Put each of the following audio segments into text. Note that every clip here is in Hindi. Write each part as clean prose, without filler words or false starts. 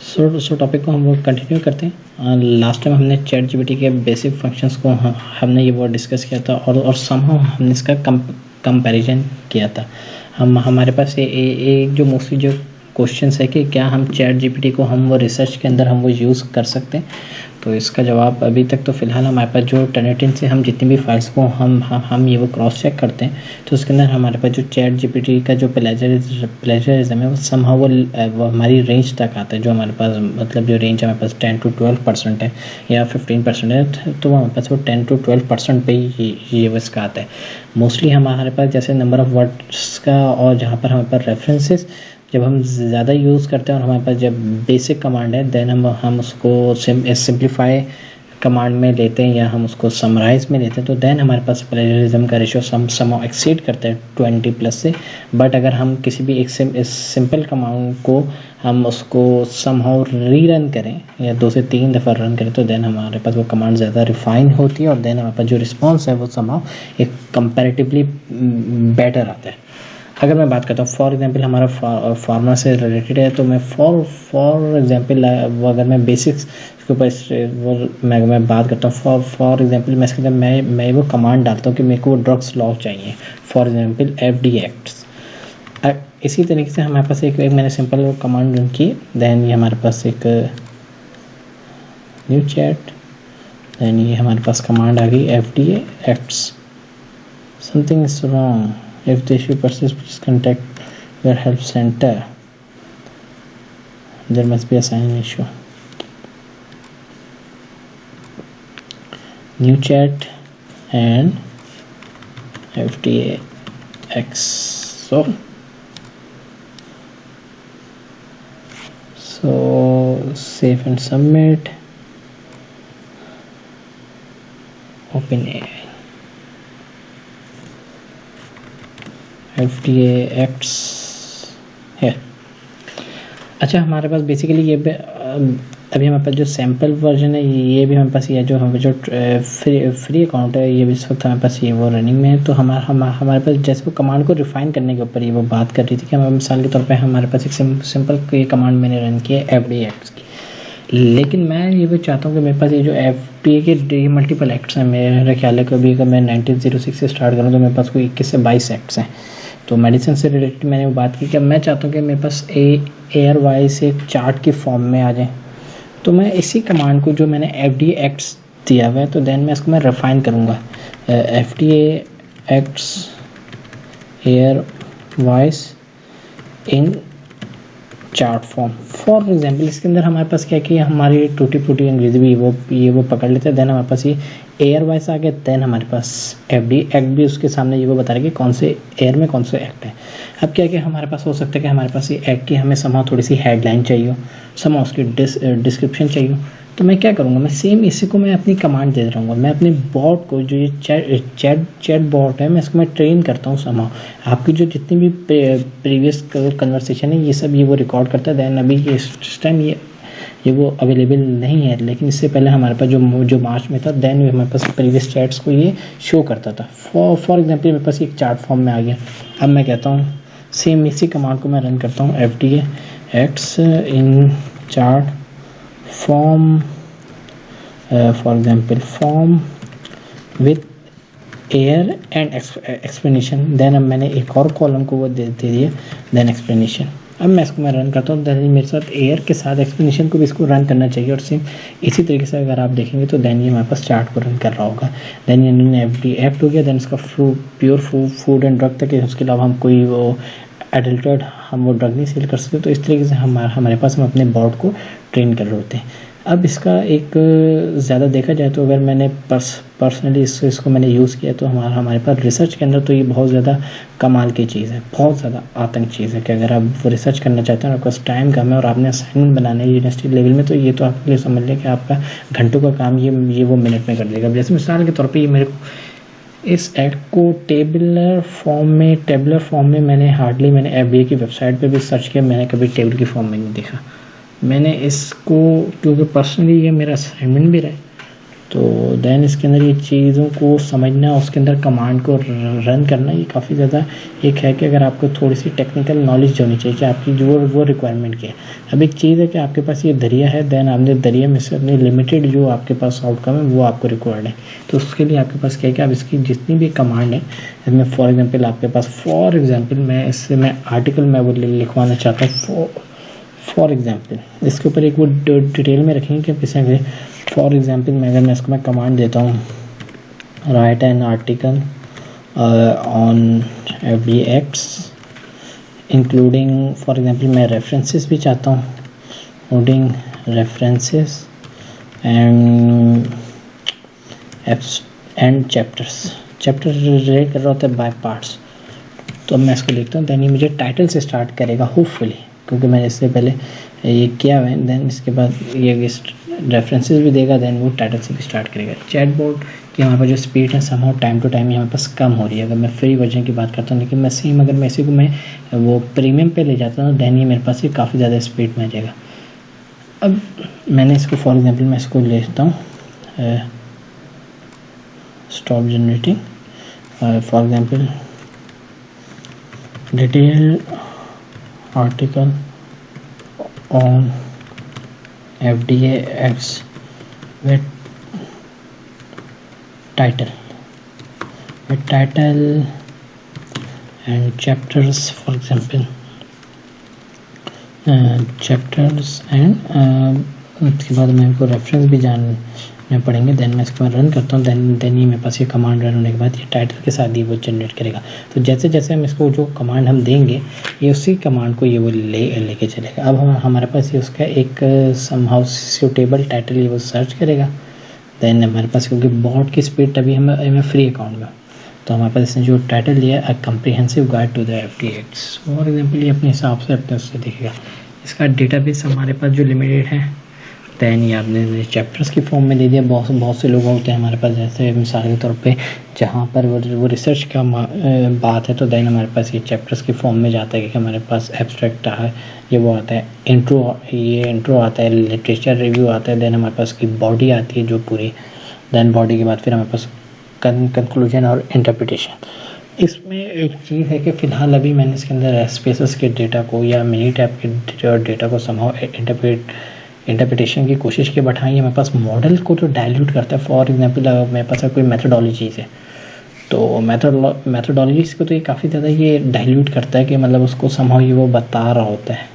सो टॉपिक को हम लोग कंटिन्यू करते हैं। लास्ट टाइम हमने चैट जीपीटी के बेसिक फंक्शंस को हमने ये वो डिस्कस किया था और समहाउ हमने इसका कंपैरिजन किया था। हमारे पास एक जो मोस्टली जो क्वेश्चंस है कि क्या हम चैट जीपीटी को हम वो रिसर्च के अंदर हम वो यूज़ कर सकते हैं। तो इसका जवाब अभी तक तो फ़िलहाल हमारे पास जो टर्निटिन से हम जितनी भी फाइल्स को हम ये वो क्रॉस चेक करते हैं तो उसके अंदर हमारे पास जो चैट जीपीटी का जो प्लेजरिज्म है वो समहाउ वो हमारी रेंज तक आता है। जो हमारे पास मतलब जो रेंज हमारे पास 10 to 12% है या 15% है, तो हमारे पास वो 10 to 12% पे ये इसका आता है। मोस्टली हमारे पास जैसे नंबर ऑफ़ वर्ड्स का और जहाँ पर हमारे पास रेफरेंसेस जब हम ज़्यादा यूज़ करते हैं और हमारे पास जब बेसिक कमांड है देन हम उसको सिंप्लीफाई कमांड में लेते हैं या हम उसको समराइज़ में लेते हैं तो देन हमारे पास प्लेजरिज्म का रेशियो समहाउ एक्सीड करता है 20+ से। बट अगर हम किसी भी एक सिंपल कमांड को हम उसको समहाउ रीरन करें या 2 से 3 दफ़ा रन करें तो देन हमारे पास वो कमांड ज़्यादा रिफाइन होती है और देन हमारे पास जो रिस्पॉन्स है वो समहाउ एक कंपैरेटिवली बेटर आता है। अगर मैं बात करता हूँ फॉर एग्जांपल हमारा फार्मा से रिलेटेड है तो मैं फॉर एग्जांपल अगर मैं बेसिक्स के ऊपर मैं बात करता हूँ फॉर एग्जांपल मैं इसके अंदर मैं वो कमांड डालता हूँ कि मेरे को ड्रग्स लॉ चाहिए फॉर एग्जांपल FDA एक्ट्स। इसी तरीके से हमारे पास एक मैंने सिंपल कमांड रन की देन ये हमारे पास एक न्यू चैट देन ये हमारे पास कमांड आ गई FDA acts something is wrong if the issue persists please contact your help center there must be a sign issue new chat and FDA X so save and submit OpenAI FDA acts है। अच्छा हमारे पास बेसिकली ये अभी हमारे पास जो सैम्पल वर्जन है ये भी हमारे पास ये जो हमारे जो फ्री अकाउंट है ये भी इस वक्त हमारे पास ये वो रनिंग में है। तो हमारे पास जैसे वो कमांड को रिफाइन करने के ऊपर ये वो बात कर रही थी कि हमारे मिसाल के तौर पे हमारे पास एक सिंपल ये कमांड मैंने रन किया है FDA एक्ट्स की, लेकिन मैं ये भी चाहता हूँ कि मेरे पास ये जो FDA के मल्टीपल एक्ट्स हैं मेरे ख्याल है कभी अगर मैं 1906 से स्टार्ट करूँ तो मेरे पास कोई 21 से 22 एक्ट्स हैं। तो मेडिसिन से रिलेटेड मैंने वो बात की कि मैं चाहता हूँ कि मेरे पास एयर वाइज एक चार्ट की फॉर्म में आ जाए। तो मैं इसी कमांड को जो मैंने FDA एक्ट्स दिया हुआ है तो देन मैं इसको मैं रिफाइन करूँगा FDA acts air wise in chart form for example. इसके अंदर हमारे पास क्या है कि हमारी टूटी फूटी अंग्रेजी भी ये वो पकड़ लेते हैं देन हमारे पास ये एयर वाइज आ गया देन हमारे पास FDA एक्ट भी उसके सामने ये वो बता रहे कि कौन से एयर में कौन से एक्ट है। अब क्या है कि हमारे पास हो सकता है कि हमारे पास ये एक्ट की हमें समहाउ थोड़ी सी हेडलाइन चाहिए समहाउ उसकी डिस्क्रिप्शन चाहिए। तो मैं क्या करूँगा मैं सेम इसी को मैं अपनी कमांड दे रहूँगा मैं अपने बॉट को जो ये चैट बॉट है मैं इसको मैं ट्रेन करता हूँ समहाउ आपकी जो जितनी भी प्रीवियस कन्वर्सेशन है ये सब ये वो रिकॉर्ड करता है। देन अभी इस टाइम ये वो अवेलेबल नहीं है लेकिन इससे पहले हमारे पास जो मार्च में था देन हमारे पास प्रीवियस चैट्स को ये शो करता था। फॉर एग्जांपल मेरे पास एक चार्ट फॉर्म में आ गया। अब मैं कहता हूँ सेम इसी कमांड को मैं रन करता हूँ FDA acts in chart form for example form with air and explanation. Then अब मैंने एक और कॉलम को वो दे दिया देन एक्सप्लेनेशन। अब मैं इसको मैं रन करता हूँ देन मेरे साथ एयर के साथ एक्सप्लेनेशन को भी इसको रन करना चाहिए और सेम इसी तरीके से अगर आप देखेंगे तो देन ये हमारे पास चार्ट को रन कर रहा होगा। देन ये FDA एक्ट हो गया देन इसका प्योर फूड एंड ड्रग तक उसके अलावा हम कोई वो एडल्टेड हम वो ड्रग नहीं सेल कर सकते। तो इस तरीके से हमारे पास हम अपने बॉट को ट्रेन कर रहे होते हैं। अब इसका एक ज़्यादा देखा जाए तो अगर मैंने पर्सनली इसको मैंने यूज़ किया तो हमारे पास रिसर्च के अंदर तो ये बहुत ज़्यादा कमाल की चीज़ है बहुत ज़्यादा आतंक चीज़ है कि अगर आप रिसर्च करना चाहते हैं और आपके पास टाइम कम है और आपने असाइनमेंट बनाना है यूनिवर्सिटी लेवल में तो ये तो आपके लिए समझ लें कि आपका घंटों का काम ये वो मिनट में कर देगा। जैसे मिसाल के तौर पर ये मेरे को इस एक्ट को टेबलर फॉर्म में मैंने हार्डली मैंने FDA की वेबसाइट पर भी सर्च किया मैंने कभी टेबल की फॉर्म में नहीं देखा। मैंने इसको क्योंकि पर्सनली ये मेरा असाइनमेंट भी रहा है तो देन इसके अंदर ये चीज़ों को समझना, उसके अंदर कमांड को रन करना, ये काफ़ी ज़्यादा एक है कि अगर आपको थोड़ी सी टेक्निकल नॉलेज होनी चाहिए कि आपकी जो वो रिक्वायरमेंट की है। अब एक चीज़ है कि आपके पास ये दरिया है, देन आपने दरिया में से अपनी लिमिटेड जो आपके पास आउटकम है वो आपको रिक्वायर्ड है। तो उसके लिए आपके पास क्या है कि आप इसकी जितनी भी कमांड है, इसमें फॉर एग्जाम्पल आपके पास मैं आर्टिकल मैं वो लिखवाना चाहता हूँ फॉर एग्जाम्पल। इसके ऊपर एक वो डिटेल में रखेंगे कि किसी फॉर एग्जाम्पल मैं इसको कमांड देता हूँ right an article on FDX including, for example मैं रेफरेंसेस भी चाहता हूँ, including references and chapter relate कर रहा होता है बाय पार्ट्स। तो मैं इसको लिखता हूँ, देन ये मुझे टाइटल से स्टार्ट करेगा होपफुली, क्योंकि मैंने इससे पहले ये किया हुआ है। देन इसके बाद ये रेफरेंसेस भी देगा, देन वो टाइटल से भी स्टार्ट करेगा। चैटबॉट की हमारे पास जो स्पीड है समहाउ टाइम टू टाइम हमारे पास कम हो रही है अगर मैं फ्री वर्जन की बात करता हूँ, लेकिन मैं सेम अगर मैं इसी को मैं वो प्रीमियम पे ले जाता हूँ, देन ये मेरे पास ये काफ़ी ज़्यादा स्पीड में आ जाएगा। अब मैंने इसको फॉर एग्जाम्पल मैं इसको ले लेता हूँ stop generating, for example detail article on FDX with title and chapters, for example chapters and उसके बाद मेरे को रेफरेंस भी जानने पड़ेंगे। देन मैं इसको रन करता हूँ, देन ये मेरे पास ये कमांड रन होने के बाद ये टाइटल के साथ ही वो जनरेट करेगा। तो जैसे जैसे हम इसको जो कमांड हम देंगे, ये उसी कमांड को ये वो लेके चलेगा। अब हमारे पास ये उसका एक समहाउ सूटेबल टाइटल ये वो सर्च करेगा। देन हमारे पास, क्योंकि बॉट की स्पीड तभी हमें फ्री अकाउंट में, तो हमारे पास इसने जो टाइटल दिया a comprehensive guide to the FDX, for example ये अपने हिसाब से अपने उससे देखेगा। इसका डेटाबेस हमारे पास जो लिमिटेड है, देन ये आपने चैप्टर्स की फॉर्म में दे दिया। बहुत से लोग होते हैं हमारे पास, जैसे मिसाल के तौर पे जहाँ पर वो रिसर्च का बात है, तो देन हमारे पास ये चैप्टर्स की फॉर्म में जाता है कि हमारे पास एब्स्ट्रैक्ट है, ये वो आता है इंट्रो आता है, लिटरेचर रिव्यू आता है, देन हमारे पास की बॉडी आती है जो पूरी, देन बॉडी के बाद फिर हमारे पास कंक्लूजन और इंटरप्रिटेशन। इसमें एक चीज़ है कि फ़िलहाल अभी मैंने इसके अंदर स्पेसेस के डेटा को या मिनी टैब के डेटा को समहाउ इंटरप्रिटेशन की कोशिश की, बट हाँ ये मेरे पास मॉडल को तो डाइल्यूट करता है। फॉर एग्जांपल अगर मेरे पास कोई मेथोडोलॉजीज़ है, तो मेथोडोलॉजीज़ को तो ये काफ़ी ज़्यादा ये डाइल्यूट करता है कि मतलब उसको समहाउ ये वो बता रहा होता है।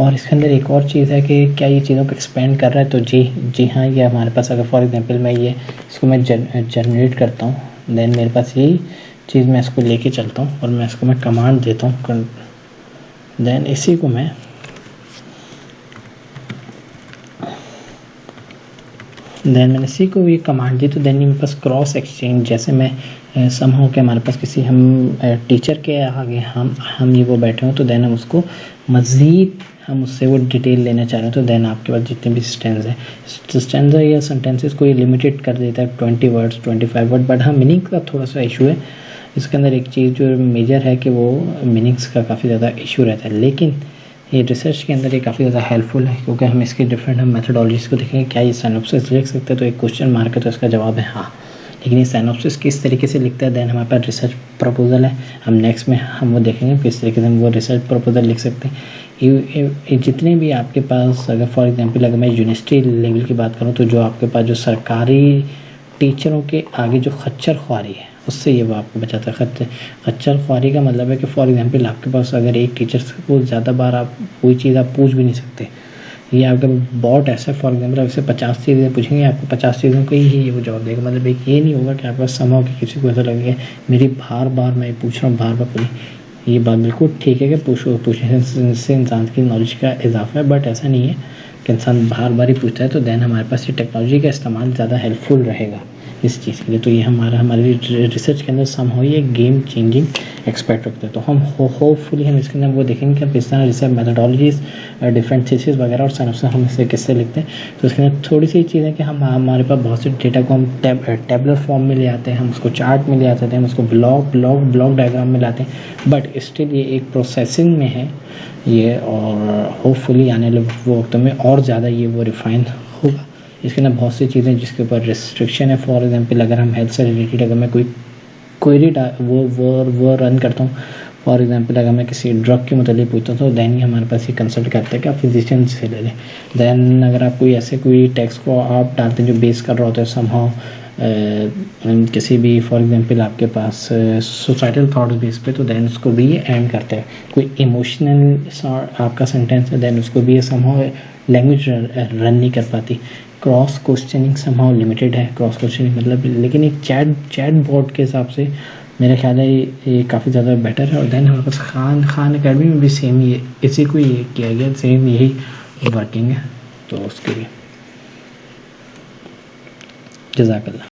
और इसके अंदर एक और चीज़ है कि क्या ये चीज़ों को एक्सपेंड कर रहा है, तो जी हाँ, ये हमारे पास अगर फॉर एग्जांपल मैं ये इसको मैं जनरेट करता हूँ, देन मेरे पास यही चीज़ मैं इसको लेके चलता हूँ और मैं इसको मैं कमांड देता हूँ, देन इसी को मैं मैंने इसी को ये कमांड दी, तो देन मेरे पास क्रॉस एक्सचेंज, जैसे मैं समहाउ के हमारे पास किसी हम टीचर के आगे हम ये वो बैठे हों, तो देन हम उसको मज़ीद हम उससे वो डिटेल लेना चाह रहे हैं, तो देन आपके पास जितने भी स्टैंज़ा या सेंटेंसेस को ये लिमिटेड कर देता है 20 वर्ड्स 25 वर्ड। बट हाँ, मीनिंग का थोड़ा सा इशू है इसके अंदर। एक चीज़ जो मेजर है कि वो मीनिंग्स का काफ़ी ज़्यादा इशू रहता है, लेकिन ये रिसर्च के अंदर ये काफ़ी ज़्यादा हेल्पफुल है, क्योंकि हम इसके डिफरेंट मेथोडोलॉजीज़ को देखेंगे। क्या ये सिनॉप्सिस लिख सकते हैं, तो एक क्वेश्चन मार्क है, तो इसका जवाब है हाँ। लेकिन ये सिनॉप्सिस किस तरीके से लिखता है, देन हमारे पास रिसर्च प्रपोजल है, हम नेक्स्ट में हम वो देखेंगे किस तरीके से हम वो रिसर्च प्रपोजल लिख सकते हैं। ये जितने भी आपके पास, अगर फॉर एग्जांपल अगर मैं यूनिवर्सिटी लेवल की बात करूँ, तो जो आपके पास जो सरकारी टीचरों के आगे जो खच्चर ख्वारी है, उससे ये वो आपको बचाता है। खच्चर ख्वारी का मतलब है कि फॉर एग्जांपल आपके पास अगर एक टीचर से वो ज़्यादा बार आप कोई चीज़ आप पूछ भी नहीं सकते, ये आपका बॉट ऐसा फॉर एग्जांपल आप इससे 50 चीज़ें पूछेंगे, आपको 50 चीज़ों का ही वो जवाब देगा। मतलब एक ये नहीं होगा कि आपके पास समहाउ कि किसी को ऐसा लगेगा मेरी बार बार मैं पूछ रहा हूँ, बार बार पूरी। ये बात बिल्कुल ठीक है कि पूछने से इंसान की नॉलेज का इजाफा है, बट ऐसा नहीं है कि इंसान बार बार ही पूछता है। तो देन हमारे पास ये टेक्नोलॉजी का इस्तेमाल ज़्यादा हेल्पफुल रहेगा इस चीज़ के लिए। तो ये हमारे रिसर्च के अंदर समहाउ ये गेम चेंजिंग एक्सपेक्ट रखते हैं। तो हम होपफुली हम इसके अंदर वो देखेंगे कि किस तरह रिसर्च मेथोडोलॉजीज, डिफरेंट थीसिस वगैरह और सिनॉप्सिस हम इससे किससे लिखते हैं। तो इसके अंदर थोड़ी सी चीज़ है कि हमारे पास बहुत से डेटा को हम टेबलर फॉर्म में ले आते हैं, हम उसको चार्ट में ले आते हैं, हम उसको ब्लॉक डायग्राम में लाते हैं, बट स्टिल ये एक प्रोसेसिंग में है ये, और होपफुली आने वाले वक्त में और ज़्यादा ये वो रिफाइन होगा। इसके अंदर बहुत सी चीज़ें जिसके ऊपर रिस्ट्रिक्शन है। फॉर एग्जांपल अगर हम हेल्थ से रिलेटेड अगर मैं कोई क्वेरी वो रन करता हूँ, फॉर एग्जांपल अगर मैं किसी ड्रग के मतलब पूछता हूँ तो दैन ही हमारे पास ये कंसल्ट करते हैं कि आप फिजिशियन से ले लें। दैन अगर आप कोई ऐसे कोई टेक्स्ट को आप डालते हैं जो बेस कर रहा होता है समहाउ किसी भी, फॉर एग्जांपल आपके पास सोसाइटल थॉट बेस पे, तो दैन उसको भी ये एंड करता है। कोई इमोशनल आपका सेंटेंस है दैन उसको भी ये समहाउ लैंग्वेज रन नहीं कर पाती। क्रॉस क्वेश्चनिंग समहाउ लिमिटेड है, क्रॉस क्वेश्चनिंग मतलब, लेकिन एक चैट बॉट के हिसाब से मेरा ख्याल है ये काफ़ी ज़्यादा बेटर है। और दैन हमारे पास खान अकेडमी में भी सेम ही इसी को ये किया गया, सेम यही वर्किंग है। तो उसके लिए जज़ाकल्लाह।